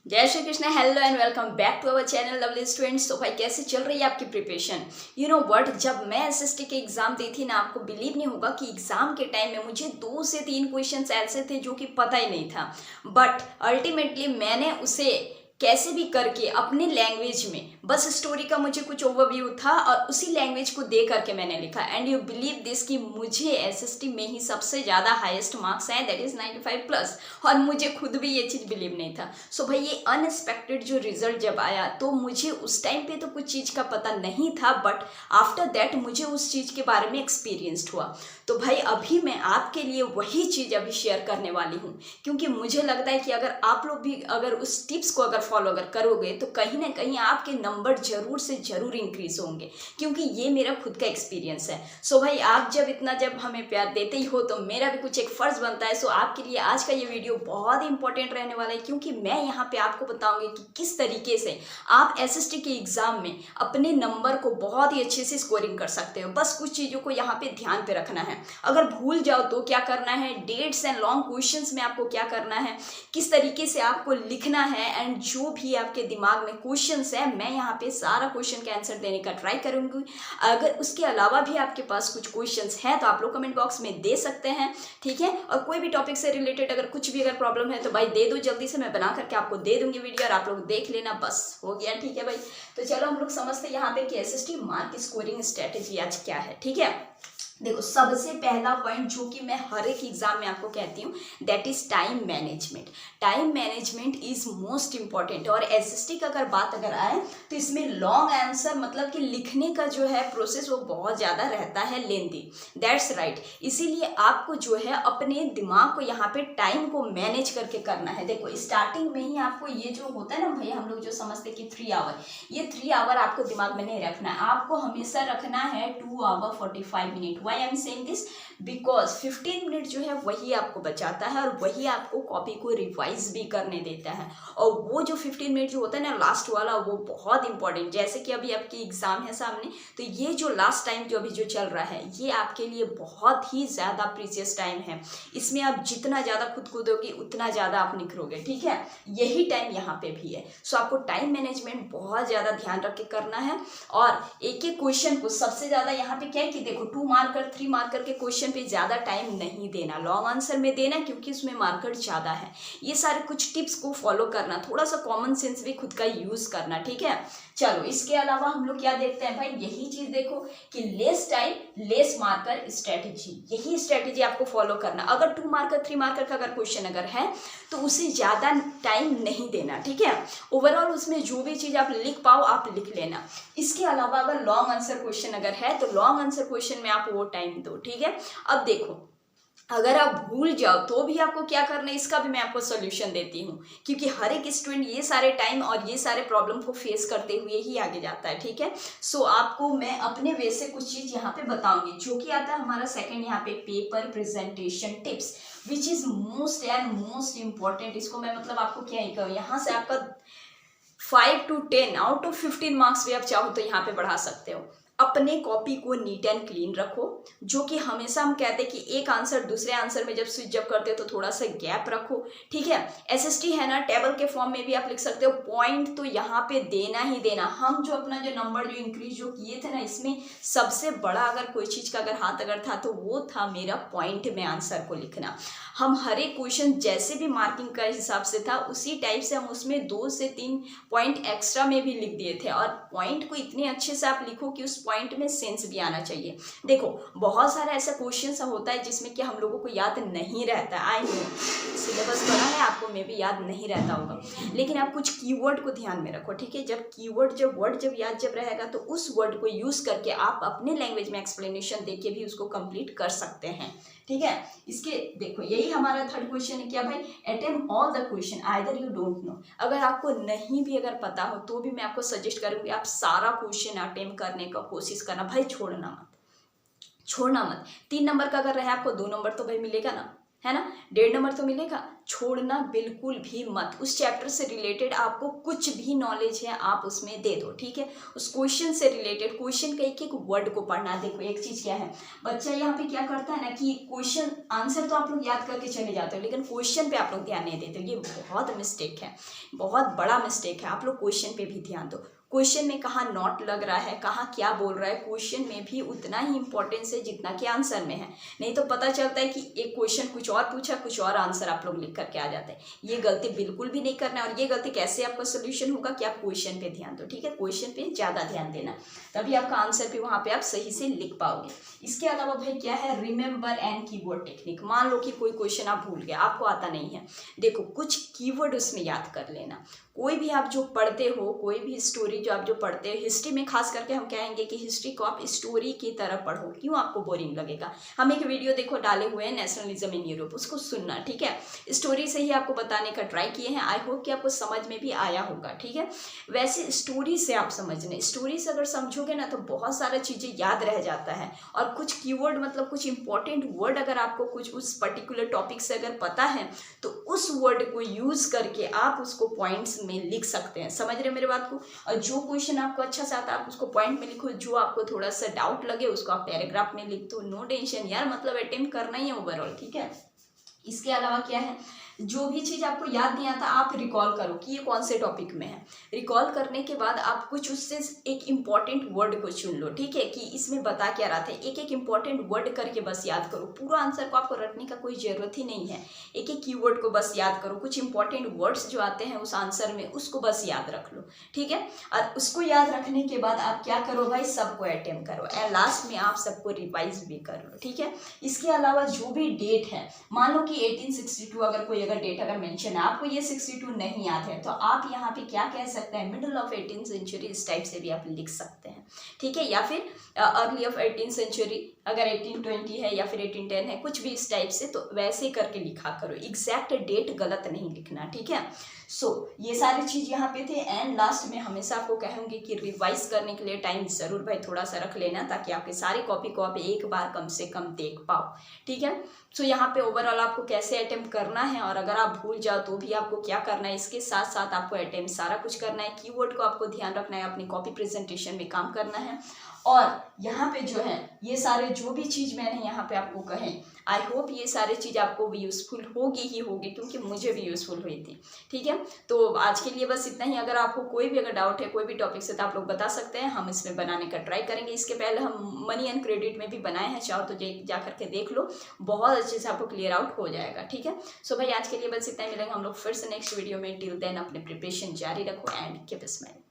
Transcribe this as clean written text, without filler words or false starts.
जय Shri Krishna. Hello and welcome back to our channel lovely students. तो भाई कैसे चल रही है आपकी प्रिपरेशन? यू नो व्हाट, जब मैं एसएसटी के एग्जाम दी थी ना, आपको बिलीव नहीं होगा कि एग्जाम के टाइम में मुझे 2 से 3 क्वेश्चंस ऐसे थे जो कि पता ही नहीं था, बट अल्टीमेटली मैंने उसे कैसे भी करके अपने लैंग्वेज में, बस स्टोरी का मुझे कुछ ओवरव्यू था और उसी लैंग्वेज को दे करके मैंने लिखा। एंड यू बिलीव दिस कि मुझे एसएसटी में ही सबसे ज़्यादा हाईएस्ट मार्क्स आए, दैट इज़ 95 प्लस। और मुझे खुद भी ये चीज़ बिलीव नहीं था। सो भाई ये अनएक्सपेक्टेड जो रिजल्ट जब आया, तो मुझे उस टाइम पे तो कुछ चीज़ का पता नहीं था, बट आफ्टर दैट मुझे उस चीज़ के बारे में एक्सपीरियंस्ड हुआ। तो भाई अभी मैं आपके लिए वही चीज़ अभी शेयर करने वाली हूँ, क्योंकि मुझे लगता है कि अगर आप लोग भी अगर उस टिप्स को अगर फॉलो अगर करोगे तो कहीं ना कहीं आपके नंबर जरूर से जरूर इंक्रीज होंगे, क्योंकि ये मेरा खुद का एक्सपीरियंस है। सो भाई आप जब हमें प्यार देते ही हो, तो मेरा भी कुछ एक फर्ज बनता है। सो आपके लिए आज का ये वीडियो बहुत ही इंपॉर्टेंट रहने वाला है, क्योंकि मैं यहाँ पे आपको बताऊंगी कि किस तरीके से आप एसएसटी के एग्जाम में अपने नंबर को बहुत ही अच्छे से स्कोरिंग कर सकते हो। बस कुछ चीज़ों को यहाँ पे ध्यान पे रखना है। अगर भूल जाओ तो क्या करना है, डेट्स एंड लॉन्ग क्वेश्चंस में आपको क्या करना है, किस तरीके से आपको लिखना है, एंड जो भी आपके दिमाग में क्वेश्चंस है, मैं यहाँ पे सारा क्वेश्चन का आंसर देने का ट्राई करूंगी। अगर उसके अलावा भी आपके पास कुछ क्वेश्चंस हैं तो आप लोग कमेंट बॉक्स में दे सकते हैं, ठीक है। और कोई भी टॉपिक से रिलेटेड अगर कुछ भी अगर प्रॉब्लम है तो भाई दे दो, जल्दी से मैं बना करके आपको दे दूंगी वीडियो और आप लोग देख लेना, बस हो गया, ठीक है भाई। तो चलो हम लोग समझते हैं यहाँ पे कि एसएसटी मार्क स्कोरिंग स्ट्रेटेजी आज क्या है, ठीक है। देखो, सबसे पहला पॉइंट जो कि मैं हर एक एग्जाम में आपको कहती हूँ, that is time management. Time management is most important. और एसएसटी का अगर बात अगर आए तो इसमें लॉन्ग आंसर मतलब कि लिखने का जो है प्रोसेस वो बहुत ज़्यादा रहता है, लेंदी, दैट्स राइट। इसीलिए आपको जो है अपने दिमाग को यहाँ पे टाइम को मैनेज करके करना है। देखो स्टार्टिंग में ही आपको ये जो होता है ना भाई, हम लोग जो समझते कि 3 आवर, ये 3 आवर आपको दिमाग में नहीं रखना है, आपको हमेशा रखना है 2 hour 45 minute. Why I'm saying this? Because 15 minute जो है वही आपको बचाता है और वही आपको कॉपी को रिवाइज भी करने देता है। और वो जो 15 मिनट जो होता है ना लास्ट वाला, वो बहुत इंपॉर्टेंट। जैसे कि अभी आपकी एग्जाम है सामने, तो ये जो लास्ट टाइम जो अभी जो चल रहा है, ये आपके लिए बहुत ही ज़्यादा प्रीशियस टाइम है। इसमें आप जितना ज़्यादा खुद को दोगे उतना ज़्यादा आप निखरोगे, ठीक है। यही टाइम यहाँ पे भी है। सो आपको टाइम मैनेजमेंट बहुत ज़्यादा ध्यान रख के करना है। और एक एक क्वेश्चन को सबसे ज़्यादा यहाँ पे क्या है कि देखो 2 मार्कर 3 मार्कर के क्वेश्चन पे ज़्यादा टाइम नहीं देना, लॉन्ग आंसर में देना, क्योंकि उसमें मार्कर ज़्यादा है। ये सारे कुछ टिप्स को फॉलो करना, थोड़ा सा कॉमन सेंस भी खुद का यूज करना, ठीक है। चलो इसके अलावा हम लोग क्या देखते हैं भाई, यही चीज देखो कि less time less marker strategy, यही स्ट्रेटेजी आपको फॉलो करना। अगर 2 मार्कर 3 मार्कर का अगर क्वेश्चन अगर है तो उसे ज़्यादा टाइम नहीं देना, ठीक है। ओवरऑल उसमें जो भी चीज़ आप लिख पाओ आप लिख लेना। इसके अलावा अगर लॉन्ग आंसर क्वेश्चन अगर है तो लॉन्ग आंसर क्वेश्चन में आप वो टाइम दो, ठीक है। अब देखो, अगर आप भूल जाओ तो भी आपको क्या करना है, इसका भी मैं आपको सोल्यूशन देती हूँ, क्योंकि हर एक स्टूडेंट ये सारे टाइम और ये सारे प्रॉब्लम को फेस करते हुए ही आगे जाता है, ठीक है। सो आपको मैं अपने वे से कुछ चीज़ यहाँ पे बताऊंगी, जो कि आता है हमारा सेकंड यहाँ पे paper presentation tips, which is most and most important. इसको मैं मतलब आपको क्या ही कहूँ, यहाँ से आपका 5 to 10 आउट ऑफ 15 मार्क्स भी आप चाहो तो यहाँ पे बढ़ा सकते हो। अपने कॉपी को नीट एंड क्लीन रखो, जो कि हमेशा हम कहते हैं कि एक आंसर दूसरे आंसर में जब स्विच जब करते हो तो थोड़ा सा गैप रखो, ठीक है। एसएसटी है ना, टेबल के फॉर्म में भी आप लिख सकते हो, पॉइंट तो यहाँ पे देना ही देना। हम जो अपना जो नंबर जो इंक्रीज जो किए थे ना, इसमें सबसे बड़ा अगर कोई चीज़ का अगर हाथ अगर था तो वो था मेरा पॉइंट में आंसर को लिखना। हम हर एक क्वेश्चन जैसे भी मार्किंग का हिसाब से था उसी टाइप से हम उसमें 2 से 3 पॉइंट एक्स्ट्रा में भी लिख दिए थे। और पॉइंट को इतने अच्छे से आप लिखो कि उस पॉइंट में सेंस भी आना चाहिए। देखो बहुत सारा ऐसा क्वेश्चन सा होता है जिसमें कि हम लोगों को याद नहीं रहता, आई नो सिलेबस बड़ा है, आपको में भी याद नहीं रहता होगा, लेकिन आप कुछ कीवर्ड को ध्यान में रखो, ठीक है। जब कीवर्ड जब वर्ड जब याद जब रहेगा तो उस वर्ड को यूज करके आप अपने लैंग्वेज में एक्सप्लेनेशन देके भी उसको कंप्लीट कर सकते हैं, ठीक है। इसके देखो यही हमारा थर्ड क्वेश्चन है क्या भाई, attempt all the question either you don't know. अगर आपको नहीं भी अगर पता हो तो भी मैं आपको सजेस्ट करूंगी आप सारा क्वेश्चन अटेम्प्ट करने का कोशिश करना भाई, छोड़ना मत, छोड़ना मत। 3 नंबर का अगर रहे आपको 2 नंबर तो भाई मिलेगा ना, है ना। 1.5 नंबर तो मिलेगा। छोड़ना बिल्कुल भी मत। उस चैप्टर से रिलेटेड आपको कुछ भी नॉलेज है आप उसमें दे दो, ठीक है। उस क्वेश्चन से रिलेटेड क्वेश्चन का एक एक वर्ड को पढ़ना। देखो एक चीज क्या है, बच्चा यहाँ पे क्या करता है ना कि क्वेश्चन आंसर तो आप लोग याद करके चले जाते हो, लेकिन क्वेश्चन पे आप लोग ध्यान नहीं देते। ये बहुत मिस्टेक है, बहुत बड़ा मिस्टेक है। आप लोग क्वेश्चन पे भी ध्यान दो। क्वेश्चन में कहाँ नॉट लग रहा है, कहाँ क्या बोल रहा है, क्वेश्चन में भी उतना ही इंपॉर्टेंस है जितना कि आंसर में है। नहीं तो पता चलता है कि एक क्वेश्चन कुछ और पूछा, कुछ और आंसर आप लोग लिख करके आ जाते हैं। ये गलती बिल्कुल भी नहीं करना है। और ये गलती कैसे आपका सोल्यूशन होगा कि आप क्वेश्चन पे ध्यान दो, ठीक है। क्वेश्चन पे ज़्यादा ध्यान देना, तभी आपका आंसर भी वहाँ पे आप सही से लिख पाओगे। इसके अलावा भाई क्या है, रिमेंबर एंड कीवर्ड टेक्निक। मान लो कि कोई क्वेश्चन आप भूल गए, आपको आता नहीं है, देखो कुछ कीवर्ड उसमें याद कर लेना। कोई भी आप जो पढ़ते हो, कोई भी स्टोरी जो आप जो पढ़ते हो, हिस्ट्री में खास करके हम कहेंगे कि हिस्ट्री को आप स्टोरी की तरह पढ़ो। क्यों आपको बोरिंग लगेगा। हम एक वीडियो देखो डाले हुए हैं नेशनलिज्म इन यूरोप, उसको सुनना, ठीक है। स्टोरी से ही आपको बताने का ट्राई किए हैं। आई होप कि आपको समझ में भी आया होगा, ठीक है। वैसे स्टोरी से आप समझने, स्टोरी से अगर समझोगे ना तो बहुत सारा चीज़ें याद रह जाता है। और कुछ कीवर्ड मतलब कुछ इंपॉर्टेंट वर्ड अगर आपको कुछ उस पर्टिकुलर टॉपिक से अगर पता है तो उस वर्ड को यूज करके आप उसको पॉइंट्स में लिख सकते हैं। समझ रहे हो मेरे बात को। और जो क्वेश्चन आपको अच्छा से आता है आप उसको पॉइंट में लिखो, जो आपको थोड़ा सा डाउट लगे उसको आप पैराग्राफ में लिख दो। नो टेंशन यार, मतलब अटेम्प्ट करना ही है ओवरऑल, ठीक है। इसके अलावा क्या है, जो भी चीज़ आपको याद नहीं आता आप रिकॉल करो कि ये कौन से टॉपिक में है। रिकॉल करने के बाद आप कुछ उससे एक इम्पॉर्टेंट वर्ड को चुन लो, ठीक है, कि इसमें बता क्या रहा था। एक एक इम्पॉर्टेंट वर्ड करके बस याद करो। पूरा आंसर को आपको रटने का कोई ज़रूरत ही नहीं है। एक एक कीवर्ड को बस याद करो। कुछ इंपॉर्टेंट वर्ड्स जो आते हैं उस आंसर में उसको बस याद रख लो, ठीक है। और उसको याद रखने के बाद आप क्या करो भाई, सबको अटेम्प्ट करो एंड लास्ट में आप सबको रिवाइज भी कर लो, ठीक है। इसके अलावा जो भी डेट है, मान लो कि 1862 अगर कोई डेट अगर मेंशन है, आपको ये 62 नहीं याद है तो आप यहाँ पे क्या कह सकते हैं, मिडिल ऑफ 18th सेंचुरी, इस टाइप से भी आप लिख सकते हैं, ठीक है। या फिर अर्ली ऑफ 18th सेंचुरी, अगर 1820 है या फिर 1810 है, कुछ भी इस टाइप से, तो वैसे करके लिखा करो। एग्जैक्ट डेट गलत नहीं लिखना, ठीक है। सो ये सारी चीज़ यहाँ पे थे। एंड लास्ट में हमेशा आपको कहूँगी कि रिवाइज करने के लिए टाइम ज़रूर भाई थोड़ा सा रख लेना, ताकि आपके सारे कॉपी को आप एक बार कम से कम देख पाओ, ठीक है। सो यहाँ पे ओवरऑल आपको कैसे अटेम्प्ट करना है, और अगर आप भूल जाओ तो भी आपको क्या करना है, इसके साथ साथ आपको अटेम्प्ट सारा कुछ करना है। कीवर्ड को आपको ध्यान रखना है, अपनी कॉपी प्रेजेंटेशन में काम करना है। और यहाँ पे जो है ये सारे जो भी चीज़ मैंने यहाँ पे आपको कहे, आई होप ये सारी चीज़ आपको भी यूज़फुल होगी ही होगी, क्योंकि मुझे भी यूज़फुल हुई थी, ठीक है। तो आज के लिए बस इतना ही। अगर आपको कोई भी अगर डाउट है कोई भी टॉपिक से तो आप लोग बता सकते हैं, हम इसमें बनाने का ट्राई करेंगे। इसके पहले हम मनी एंड क्रेडिट में भी बनाए हैं, चाहो तो जा करके देख लो, बहुत अच्छे से आपको क्लियर आउट हो जाएगा, ठीक है। सो भाई आज के लिए बस इतना ही। मिलेंगे हम लोग फिर से नेक्स्ट वीडियो में। टिल देन अपने प्रिपरेशन जारी रखो एंड कीप स्माइलिंग।